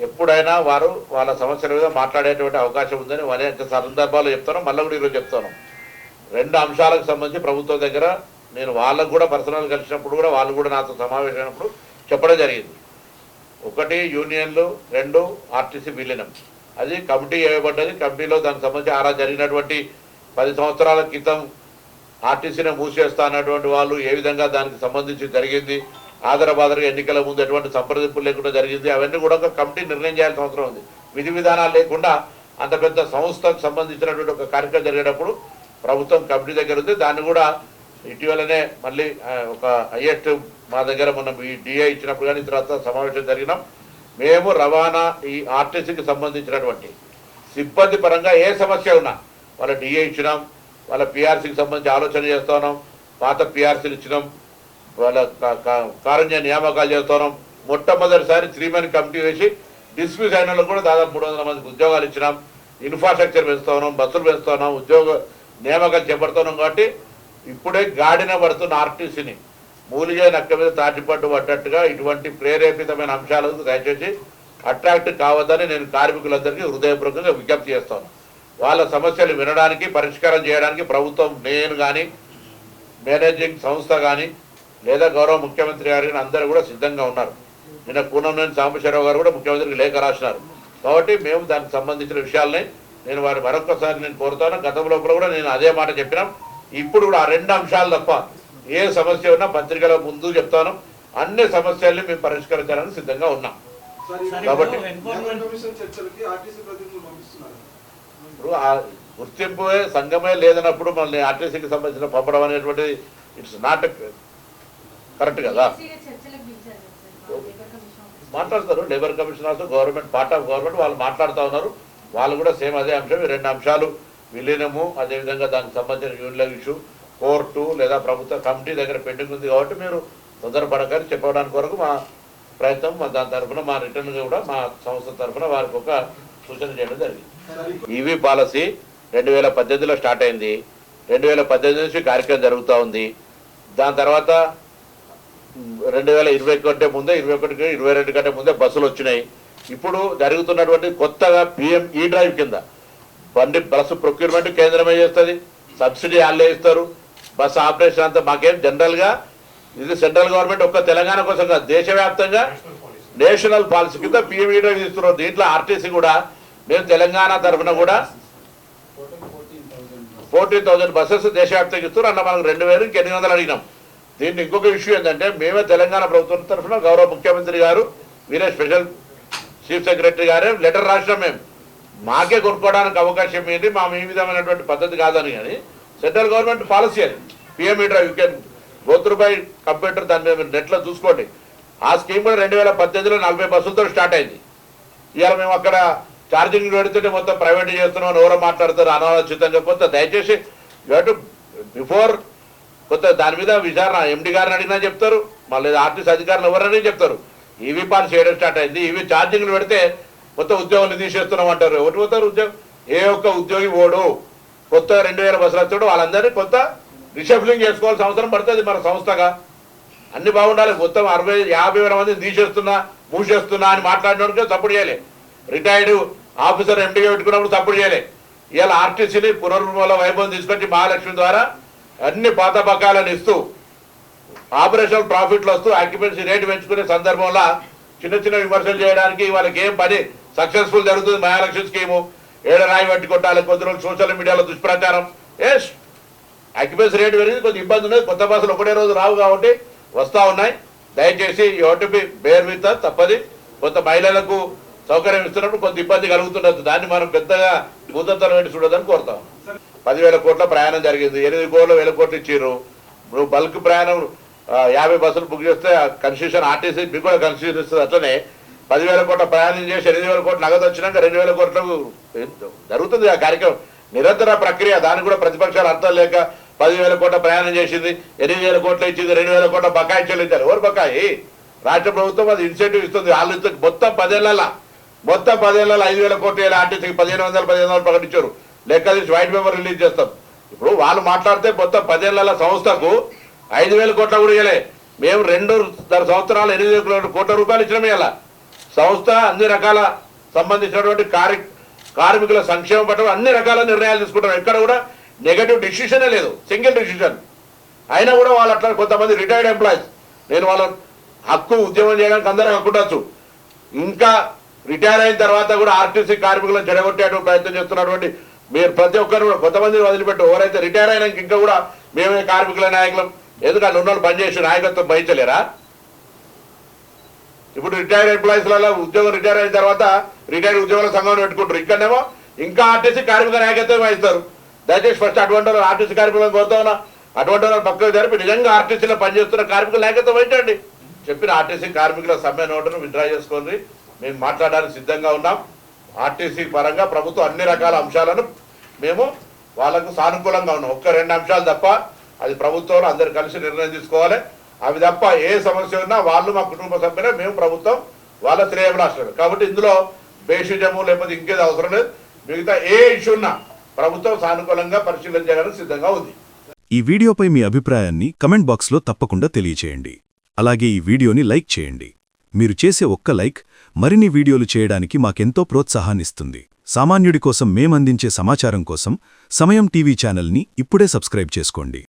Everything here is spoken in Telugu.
ఎప్పుడైనా వారు వాళ్ళ సమస్యల మీద మాట్లాడేటువంటి అవకాశం ఉందని అనేక సందర్భాలు చెప్తాను. మళ్ళీ కూడా ఈరోజు చెప్తాను. 2 అంశాలకు సంబంధించి ప్రభుత్వం దగ్గర నేను వాళ్ళకు కూడా పర్సనల్ కలిసినప్పుడు కూడా వాళ్ళు కూడా నాతో సమావేశమైనప్పుడు చెప్పడం జరిగింది. 1 యూనియన్లు, 2 ఆర్టీసీ విలీనం. అది కమిటీ వేయబడ్డది. కమిటీలో దానికి సంబంధించి ఆరా జరిగినటువంటి 10 సంవత్సరాల క్రితం ఆర్టీసీని మూసేస్తా అన్నటువంటి వాళ్ళు ఏ విధంగా దానికి సంబంధించి జరిగింది, ఆదరబాదరగా ఎన్నికల ముందు ఎటువంటి సంప్రదింపులు లేకుండా జరిగింది, అవన్నీ కూడా ఒక కమిటీ నిర్ణయం చేయాల్సిన అవసరం ఉంది. విధి విధానాలు లేకుండా అంత పెద్ద సంస్థకు సంబంధించినటువంటి ఒక కార్యక్రమం జరిగేటప్పుడు ప్రభుత్వం కమిటీ దగ్గర ఉంది. దాన్ని కూడా ఇటీవలనే మళ్ళీ ఒక హైయెస్ట్ మా దగ్గర మనం ఈ డిఐ ఇచ్చినప్పుడు కానీ తర్వాత సమావేశం జరిగినాం. మేము రవాణా ఈ ఆర్టీసీకి సంబంధించినటువంటి సిబ్బంది పరంగా ఏ సమస్య ఉన్నా వాళ్ళ డిఐ ఇచ్చినాం, వాళ్ళ పిఆర్సీకి సంబంధించి ఆలోచన చేస్తున్నాం, పాత పిఆర్సీలు ఇచ్చినాం, వాళ్ళ కారుణ్య నియామకాలు చేస్తున్నాం. మొట్టమొదటిసారి 3 మెన్ కమిటీ వేసి డిస్మిస్ అయిన కూడా దాదాపు 300 మందికి ఉద్యోగాలు ఇచ్చినాం. ఇన్ఫ్రాస్ట్రక్చర్ పెంచుతున్నాం, బస్సులు పెంచుతున్నాం, ఉద్యోగ నియామకాలు చేపడుతున్నాం. కాబట్టి ఇప్పుడే గాడిన పడుతున్న ఆర్టీసీని మూలిగే నక్క మీద తాటిపట్టు పడ్డట్టుగా ఇటువంటి ప్రేరేపితమైన అంశాలకు దయచేసి అట్రాక్ట్ కావద్దని నేను కార్మికులందరికీ హృదయపూర్వకంగా విజ్ఞప్తి చేస్తాను. వాళ్ళ సమస్యలు వినడానికి, పరిష్కారం చేయడానికి ప్రభుత్వం, నేను కానీ, మేనేజింగ్ సంస్థ కానీ, లేదా గౌరవ ముఖ్యమంత్రి గారు కానీ అందరూ కూడా సిద్ధంగా ఉన్నారు. నిన్న కూనంనేని సాంబశివరావు గారు కూడా ముఖ్యమంత్రికి లేఖ రాసినారు. కాబట్టి మేము దానికి సంబంధించిన విషయాలని నేను వారి మరొకసారి నేను కోరుతాను. గతంలో కూడా నేను అదే మాట చెప్పినాం. ఇప్పుడు కూడా ఆ 2 అంశాలు తప్ప ఏ సమస్య ఉన్నా పత్రికల ముందు చెప్తాను. అన్ని సమస్యల్ని మేము పరిష్కరించాలని సిద్ధంగా ఉన్నాం. కాబట్టి ఇప్పుడు ఆ గుర్తింపు సంఘమే లేదన్నప్పుడు మళ్ళీ ఆర్టీసీకి సంబంధించిన పంపడం అనేటువంటి ఇట్స్ నాట్ కరెక్ట్ కదా. మాట్లాడతారు labour commissioners, government, part of government వాళ్ళు మాట్లాడుతూ ఉన్నారు. వాళ్ళు కూడా సేమ్ అదే అంశం. ఈ 2 అంశాలు విలీనము, అదేవిధంగా దానికి సంబంధించిన యూనియన్ల ఇష్యూ కోర్టు లేదా ప్రభుత్వ కమిటీ దగ్గర పెండింగ్ ఉంది. కాబట్టి మీరు తొందరపడకని చెప్పడానికి వరకు మా ప్రయత్నం, దాని తరఫున మా రిటర్న్ కూడా మా సంస్థ తరఫున వారికి ఒక సూచన చేయడం జరిగింది. ఈవీ పాలసీ 2018లో స్టార్ట్ అయింది. 2018 నుంచి కార్యక్రమం జరుగుతూ ఉంది. దాని తర్వాత 2020 కంటే ముందే, 21, 22 కంటే ముందే బస్సులు వచ్చినాయి. ఇప్పుడు జరుగుతున్నటువంటి కొత్తగా పిఎం ఈ డ్రైవ్ కింద బస్సు ప్రొక్యూర్మెంట్ కేంద్రమే చేస్తుంది, సబ్సిడీ వాళ్ళే ఇస్తారు, బస్సు ఆపరేషన్ అంతా మాకేం జనరల్గా ఇది సెంట్రల్ గవర్నమెంట్ ఒక్క తెలంగాణ కోసం కాదు, దేశవ్యాప్తంగా నేషనల్ పాలసీ కింద పిఎం ఈ డ్రైవ్ ఇస్తున్నారు. దీంట్లో ఆర్టీసీ కూడా మేము తెలంగాణ తరఫున కూడా 14,000 బస్సెస్ దేశవ్యాప్తంగా ఇస్తున్నారు. అన్న మనకు 2,000 800 అడిగినాం. దీన్ని ఇంకొక ఇష్యూ ఏంటంటే మేమే తెలంగాణ ప్రభుత్వం తరఫున గౌరవ ముఖ్యమంత్రి గారు, వీరే స్పెషల్ చీఫ్ సెక్రటరీ గారే లెటర్ రాసినాం. మేము మాకే కొనుక్కోవడానికి అవకాశం ఏంటి, మా ఈ విధమైనటువంటి పద్ధతి కాదని. కానీ సెంట్రల్ గవర్నమెంట్ పాలసీ అని పిఎం ఈ drive, you can go through by computer, దాన్ని మేము నెట్లో చూసుకోండి. ఆ స్కీమ్ కూడా 2018లో 40 బస్సులతో స్టార్ట్ అయింది. ఇవాళ మేము అక్కడ ఛార్జింగ్ పెడుతుంటే మొత్తం ప్రైవేట్ చేస్తున్నామని ఎవరో మాట్లాడతారు అనాలోచితంగా. కొంత దయచేసి యూ టు బిఫోర్ కొంత దాని మీద విచారణ ఎండి గారిని అడిగినా చెప్తారు, మళ్ళీ ఆర్టీసీ అధికారులు ఎవరని చెప్తారు. ఈవీ పాలు చేయడం స్టార్ట్ అయింది. ఈవీ ఛార్జింగ్లు పెడితే మొత్తం ఉద్యోగులు తీసేస్తున్నాం అంటారు. ఎవరు పోతారు ఉద్యోగం? ఏ ఒక్క ఉద్యోగి ఓడు. కొత్త 2,000 బస్సులు వచ్చాడు, వాళ్ళందరినీ కొత్త రిషఫ్లింగ్ చేసుకోవాల్సిన అవసరం పడుతుంది మన సంస్థగా. అన్ని బాగుండాలి. మొత్తం 50,000 మందిని తీసేస్తున్నా, మూసేస్తున్నా అని మాట్లాడినోడికే సపోర్ట్ చేయలే. రిటైర్డ్ ఆఫీసర్ ఎండిగా పెట్టుకున్నప్పుడు సపోర్ట్ చేయలే. ఇవాళ ఆర్టీసీని పునర్మూల వైభవం తీసుకొచ్చి మహాలక్ష్మి ద్వారా అన్ని పాత బకాలను ఇస్తూ ఆపరేషనల్ ప్రాఫిట్లు వస్తూ ఆక్యుపెన్సీ రేటు పెంచుకునే సందర్భంలో చిన్న చిన్న విమర్శలు చేయడానికి వాళ్ళకి ఏం పని సక్సెస్ఫుల్ జరుగుతుంది. మహాలక్ష్మి స్కీము రాయి పట్టి కొట్టాలి, కొద్ది రోజులు సోషల్ మీడియాలో దుష్ప్రచారం. ఎస్ ఆక్యుపెన్సీ రేటు పెరిగింది, కొద్ది ఇబ్బంది ఉన్నది. కొత్త బస్సులు ఒకటే రోజు రావు కాబట్టి వస్తూ ఉన్నాయి. దయచేసి యూ హావ్ టు బి బేర్ విత్ తప్పది. కొంత మహిళలకు సౌకర్యం ఇస్తున్నప్పుడు కొంత ఇబ్బంది కలుగుతుండదు. దాన్ని మనం పెద్దగా భూతత్వం పెట్టి చూడదని కోరుతాం. 10,000 కోట్ల ప్రయాణం జరిగింది, 8 కోట్లు 1,000 కోట్లు ఇచ్చారు. నువ్వు బల్క్ ప్రయాణం 50 బస్సులు బుక్ చేస్తే కన్స్టిట్యూషన్ ఆర్టీసీ మీకు కూడా కన్స్టిట్యూషన్ ఇస్తుంది. అట్లనే 10,000 కోట్ల ప్రయాణం చేసి 8,000 కోట్లు నగదు వచ్చినాక 2,000 కోట్లకు జరుగుతుంది ఆ కార్యక్రమం. నిరంతర ప్రక్రియ. దానికి కూడా ప్రతిపక్షాలు అర్థం లేక 10,000 కోట్ల ప్రయాణం చేసింది, 8,000 కోట్లు ఇచ్చింది, 2,000 కోట్ల బకాయి చెల్లించారు. ఎవరు బకాయి? రాష్ట్ర ప్రభుత్వం అది ఇన్సెంటివ్ ఇస్తుంది. వాళ్ళు మొత్తం 10 ఏళ్లలో 5,000 కోట్లు ఆర్టీసీకి 1,500 ప్రకటించారు. లెక్క తీసి వైట్ పేపర్ రిలీజ్ చేస్తాం. ఇప్పుడు వాళ్ళు మాట్లాడితే మొత్తం 10 ఏళ్ల సంస్థకు 5,000 కోట్ల కూడా ఇవ్వలే. మేము 2 సంవత్సరాలు 8,000 కోట్ల రూపాయలు ఇచ్చినాం. ఇలా సంస్థ అన్ని రకాల సంబంధించినటువంటి కార్మికుల సంక్షేమం పట్ల అన్ని రకాల నిర్ణయాలు తీసుకుంటారు. ఎక్కడ కూడా నెగటివ్ డిసిషనే లేదు, సింగిల్ డిసిషన్. అయినా కూడా వాళ్ళు అట్లా కొంతమంది రిటైర్డ్ ఎంప్లాయీస్, నేను వాళ్ళ హక్కు ఉద్యమం చేయడానికి అందరూ హక్కు ఉండొచ్చు, ఇంకా రిటైర్ అయిన తర్వాత కూడా ఆర్టీసీ కార్మికులను చెడగొట్టేటువంటి ప్రయత్నం చేస్తున్నటువంటి మీరు ప్రతి ఒక్కరు కూడా కొంతమందిని వదిలిపెట్టు. ఎవరైతే రిటైర్ అయినాక ఇంకా కూడా మేమే కార్మికుల నాయకులం, ఎందుకంటే ఉన్న వాళ్ళు పనిచేసి నాయకత్వం వహించలేరా? ఇప్పుడు రిటైర్డ్ ఎంప్లాయీస్లలో ఉద్యోగం రిటైర్ అయిన తర్వాత రిటైర్డ్ ఉద్యోగుల సంఘం పెట్టుకుంటారు, ఇక్కడనేమో ఇంకా ఆర్టీసీ కార్మిక నాయకత్వం వహిస్తారు. దయచేసి ఫస్ట్ అటువంటి వాళ్ళు ఆర్టీసీ కార్మికులను కోరుతా ఉన్నా, అటువంటి వాళ్ళు పక్కకు జరిపి నిజంగా ఆర్టీసీలో పనిచేస్తున్న కార్మికుల నాయకత్వం వహించండి. చెప్పిన ఆర్టీసీ కార్మికుల సమ్మె నోటును విత్డ్రా చేసుకొని మేము మాట్లాడడానికి సిద్ధంగా ఉన్నాం. ఆర్టీసీ పరంగా ప్రభుత్వం అన్ని రకాల అంశాలను మేము వాళ్ళకు సానుకూలంగా ఉన్నాం. 1-2 అంశాలు తప్ప అది ప్రభుత్వంలో అందరు కలిసి నిర్ణయం తీసుకోవాలి. అవి తప్ప ఏ సమస్య ఉన్నా వాళ్ళు మా కుటుంబ సభ్యులే, మేము ప్రభుత్వం వాళ్ళ శ్రేయభిలాషులమే. కాబట్టి ఇందులో బేషిజము లేకపోతే ఇంకేది అవసరం లేదు. మిగతా ఏ ఇష్యూ ఉన్నా ప్రభుత్వం సానుకూలంగా పరిశీలించడానికి సిద్ధంగా ఉంది. ఈ వీడియోపై మీ అభిప్రాయాన్ని కమెంట్ బాక్స్లో తప్పకుండా తెలియచేయండి. అలాగే ఈ వీడియోని లైక్ చేయండి. మీరు చేసే ఒక్క లైక్ మరిన్ని వీడియోలు చేయడానికి మాకెంతో ప్రోత్సాహాన్నిస్తుంది. సామాన్యుడి కోసం మేమందించే సమాచారం కోసం సమయం టీవీ ఛానల్ని ఇప్పుడే సబ్స్క్రైబ్ చేసుకోండి.